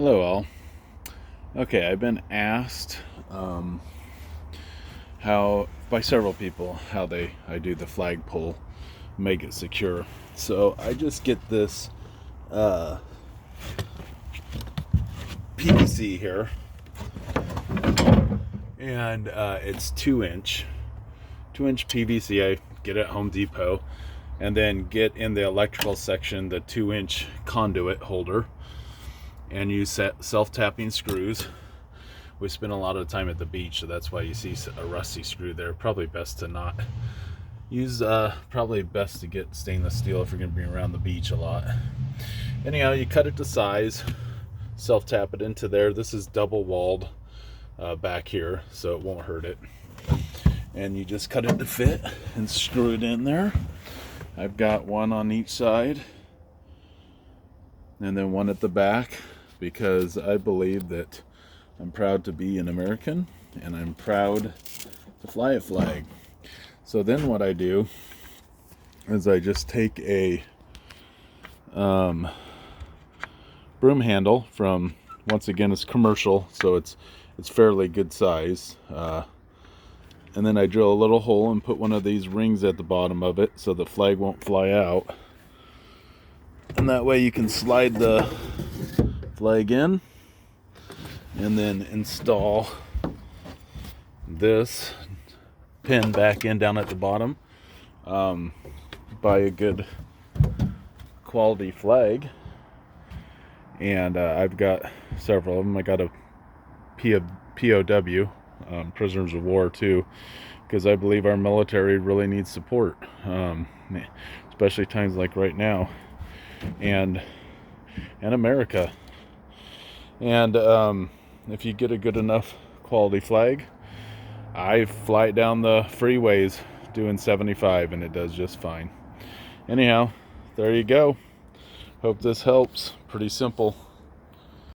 Hello, all. Okay, I've been asked how by several people how I do the flagpole, make it secure. So I just get this uh, PVC here, and it's 2-inch PVC. I get it at Home Depot, and then get in the electrical section the 2-inch conduit holder, and use self-tapping screws. We spend a lot of time at the beach, so that's why you see a rusty screw there. Probably best to not use, probably best to get stainless steel if you're going to be around the beach a lot. Anyhow, you cut it to size, self-tap it into there. This is double walled back here, so it won't hurt it. And you just cut it to fit and screw it in there. I've got one on each side, and then one at the back, because I believe that I'm proud to be an American, and I'm proud to fly a flag. So then what I do is I just take a broom handle from, once again, it's commercial, so it's fairly good size. And then I drill a little hole and put one of these rings at the bottom of it so the flag won't fly out. And that way you can slide the flag in, and then install this pin back in down at the bottom. Buy a good quality flag, and I've got several of them. I got a POW, prisoners of war too, because I believe our military really needs support, especially times like right now, and America. And if you get a good enough quality flag, I fly it down the freeways doing 75, and it does just fine. Anyhow, there you go. Hope this helps. Pretty simple.